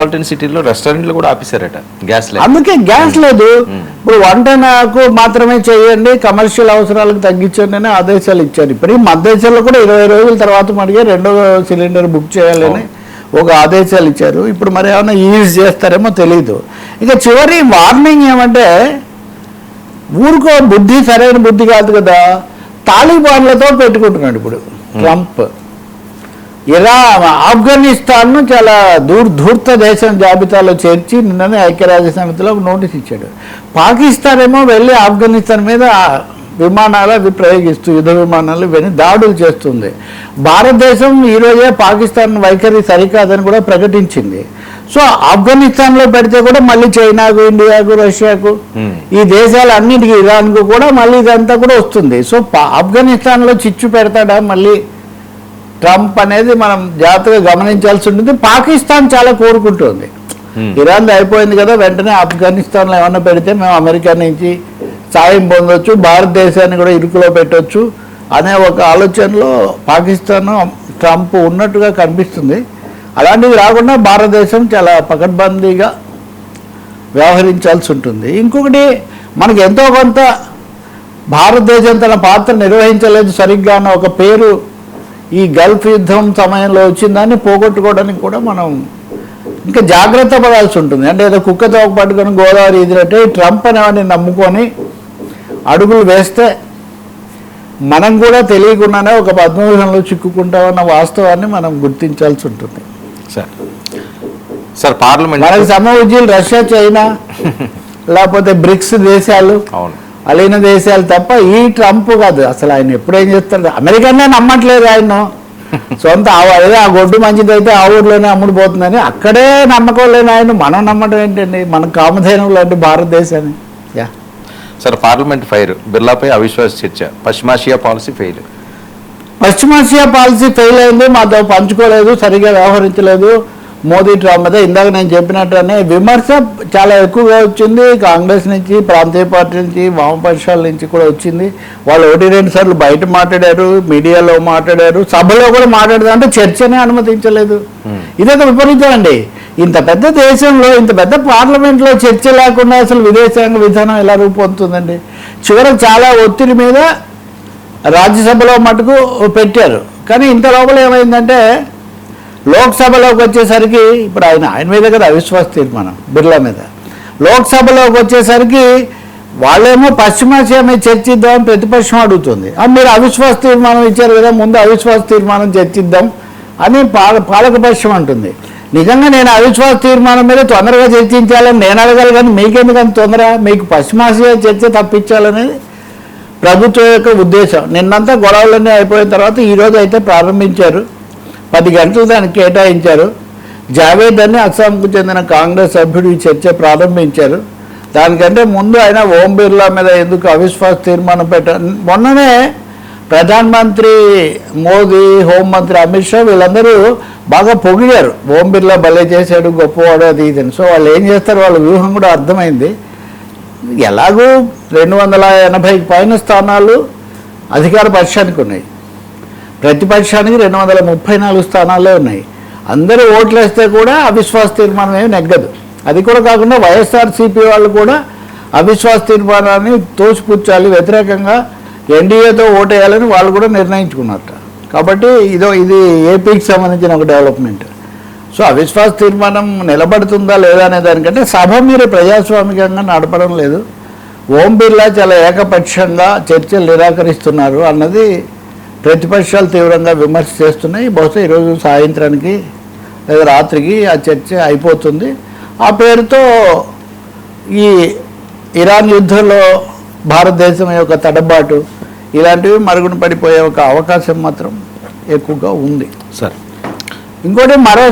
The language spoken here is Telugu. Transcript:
మెట్రోపాలిటన్ సిటీలో రెస్టారెంట్లు కూడా ఆపేశారట గ్యాస్ లేదు. అందుకే గ్యాస్ లేదు. ఇప్పుడు వంటకు మాత్రమే చేయండి, కమర్షియల్ అవసరాలకు తగ్గించండి అని ఆదేశాలు ఇచ్చారు. ఇప్పుడు ఈ మధ్యదేశాల్లో కూడా 20 రోజుల తర్వాత మడిగే రెండో సిలిండర్ బుక్ చేయాలని ఒక ఆదేశాలు ఇచ్చారు. ఇప్పుడు మరి ఏమైనా యూజ్ చేస్తారేమో తెలీదు. ఇక చివరి వార్నింగ్ ఏమంటే, ఊరికో బుద్ధి సరైన బుద్ధి కాదు కదా, తాలిబాన్లతో పెట్టుకుంటున్నాడు ఇప్పుడు ట్రంప్. ఆఫ్ఘనిస్తాన్ను చాలా ధూర్త దేశం జాబితాలో చేర్చి నిన్ననే ఐక్యరాజ్య సమితిలో ఒక నోటీస్ ఇచ్చాడు. పాకిస్తాన్ ఏమో వెళ్ళి ఆఫ్ఘనిస్తాన్ మీద విమానాలు అవి ప్రయోగిస్తూ యుద్ధ విమానాలు ఇవన్నీ దాడులు చేస్తుంది. భారతదేశం ఈరోజే పాకిస్తాన్ వైఖరి సరికాదని కూడా ప్రకటించింది. సో ఆఫ్ఘనిస్తాన్లో పెడితే కూడా మళ్ళీ చైనాకు, ఇండియాకు, రష్యాకు, ఈ దేశాలన్నిటికీ, ఇరాన్కు కూడా మళ్ళీ ఇదంతా కూడా వస్తుంది. సో ఆఫ్ఘనిస్తాన్లో చిచ్చు పెడతాడా మళ్ళీ ట్రంప్ అనేది మనం జాగ్రత్తగా గమనించాల్సి ఉంటుంది. పాకిస్తాన్ చాలా కోరుకుంటుంది, ఇరాన్ అయిపోయింది కదా, వెంటనే ఆఫ్ఘనిస్తాన్లో ఏమన్నా పెడితే మేము అమెరికా నుంచి సాయం పొందొచ్చు, భారతదేశాన్ని కూడా ఇరుకులో పెట్టవచ్చు అనే ఒక ఆలోచనలో పాకిస్తాన్ ట్రంప్ ఉన్నట్టుగా కనిపిస్తుంది. అలాంటివి రాకుండా భారతదేశం చాలా పకడ్బందీగా వ్యవహరించాల్సి ఉంటుంది. ఇంకొకటి, మనకు ఎంతో కొంత భారతదేశం తన పాత్ర నిర్వహించలేదు సరిగ్గా అన్న ఒక పేరు ఈ గల్ఫ్ యుద్ధం సమయంలో వచ్చిందాన్ని పోగొట్టుకోవడానికి కూడా మనం ఇంకా జాగ్రత్త పడాల్సి ఉంటుంది. అంటే ఏదో కుక్కతో పట్టుకొని గోదావరి ఇదినట్టే ట్రంప్ అనేవాడిని నమ్ముకొని అడుగులు వేస్తే మనం కూడా తెలియకుండానే ఒక పద్మవ్యూహంలో చిక్కుకుంటామన్న వాస్తవాన్ని మనం గుర్తించాల్సి ఉంటుంది. సార్ పార్లమెంట్ మనకి సమవుజ్జీలు రష్యా, చైనా, లేకపోతే బ్రిక్స్ దేశాలు, అలీన దేశాలు తప్ప ఈ ట్రంప్ కాదు. అసలు ఆయన ఎప్పుడేం చేస్తాడు, అమెరికానే నమ్మట్లేదు ఆయన. సొంత అదే ఆ గొడ్డు మంచిదైతే ఆ ఊర్లోనే అమ్ముడుపోతుందని అక్కడే నమ్మకం లేని ఆయన మనం నమ్మటం ఏంటండి, మన కామధేనువు లాంటి భారతదేశాన్ని. సార్ పార్లమెంట్ ఫైర్, బిర్లాపై అవిశ్వాస చర్చ, పశ్చిమాసియా పాలసీ ఫెయిల్. పశ్చిమాసియా పాలసీ ఫెయిల్ అయింది, మాతో పంచుకోలేదు, సరిగా వ్యవహరించలేదు మోదీ ట్రంప్ మీద. ఇందాక నేను చెప్పినట్టునే విమర్శ చాలా ఎక్కువగా వచ్చింది. కాంగ్రెస్ నుంచి, ప్రాంతీయ పార్టీ నుంచి, వామపక్షాల నుంచి కూడా వచ్చింది. వాళ్ళు 1-2 సార్లు బయట మాట్లాడారు, మీడియాలో మాట్లాడారు, సభలో కూడా మాట్లాడదాం అంటే చర్చనే అనుమతించలేదు. ఇదొక విపరీతం అండి. ఇంత పెద్ద దేశంలో, ఇంత పెద్ద పార్లమెంట్లో చర్చ లేకుండా అసలు విదేశాంగ విధానం ఎలా రూపొందుతుందండి? చివరకు చాలా ఒత్తిడి మీద రాజ్యసభలో మటుకు పెట్టారు. కానీ ఇంత లోపల ఏమైందంటే, లోక్సభలోకి వచ్చేసరికి, ఇప్పుడు ఆయన మీద కదా అవిశ్వాస తీర్మానం బిర్లా మీద, లోక్సభలోకి వచ్చేసరికి వాళ్ళేమో పశ్చిమాసియా మీద చర్చిద్దామని ప్రతిపక్షం అడుగుతుంది. మీరు అవిశ్వాస తీర్మానం ఇచ్చారు కదా, ముందు అవిశ్వాస తీర్మానం చర్చిద్దాం అని పాలకపక్షం అంటుంది. నిజంగా నేను అవిశ్వాస తీర్మానం మీద తొందరగా చర్చించాలని నేను అడగాలి, కానీ మీకెందుకంత తొందర, మీకు పశ్చిమాసియా చర్చ తప్పించాలనేది ప్రభుత్వం యొక్క ఉద్దేశం. నిన్నంతా గొడవలన్నీ అయిపోయిన తర్వాత ఈరోజు అయితే ప్రారంభించారు, 10 గంటలు దానికి కేటాయించారు. జావేద్ అని అస్సాంకు చెందిన కాంగ్రెస్ సభ్యుడు ఈ చర్చ ప్రారంభించారు. దానికంటే ముందు ఆయన ఓం బిర్లా మీద ఎందుకు అవిశ్వాస తీర్మానం పెట్టారు. మొన్ననే ప్రధానమంత్రి మోదీ, హోంమంత్రి అమిత్ షా వీళ్ళందరూ బాగా పొగిడారు, ఓం బిర్లా భలే చేశాడు, గొప్పవాడు, అది ఇదని. సో వాళ్ళు ఏం చేస్తారు, వాళ్ళ వ్యూహం కూడా అర్థమైంది. ఎలాగూ 280కి పైన స్థానాలు అధికార పక్షానికి ఉన్నాయి, ప్రతిపక్షానికి 234 స్థానాలే ఉన్నాయి. అందరూ ఓట్లు వేస్తే కూడా అవిశ్వాస తీర్మానం ఏమి నెగ్గదు. అది కూడా కాకుండా వైఎస్ఆర్సీపీ వాళ్ళు కూడా అవిశ్వాస తీర్మానాన్ని తోసిపుచ్చాలి, వ్యతిరేకంగా ఎన్డీఏతో ఓటేయాలని వాళ్ళు కూడా నిర్ణయించుకున్నట్ట. కాబట్టి ఇది ఏపీకి సంబంధించిన ఒక డెవలప్మెంట్. సో అవిశ్వాస తీర్మానం నిలబడుతుందా లేదా అనే దానికంటే సభ మీరు ప్రజాస్వామికంగా నడపడం లేదు, ఓం బిర్లా చాలా ఏకపక్షంగా చర్చలు నిరాకరిస్తున్నారు అన్నది ప్రతిపక్షాలు తీవ్రంగా విమర్శ చేస్తున్నాయి. బహుశా ఈరోజు సాయంత్రానికి లేదా రాత్రికి ఆ చర్చ అయిపోతుంది. ఆ పేరుతో ఈ ఇరాన్ యుద్ధంలో భారతదేశం యొక్క తడబాటు ఇలాంటివి మరుగున పడిపోయే ఒక అవకాశం మాత్రం ఎక్కువగా ఉంది. సార్ ఇంకోటి మరో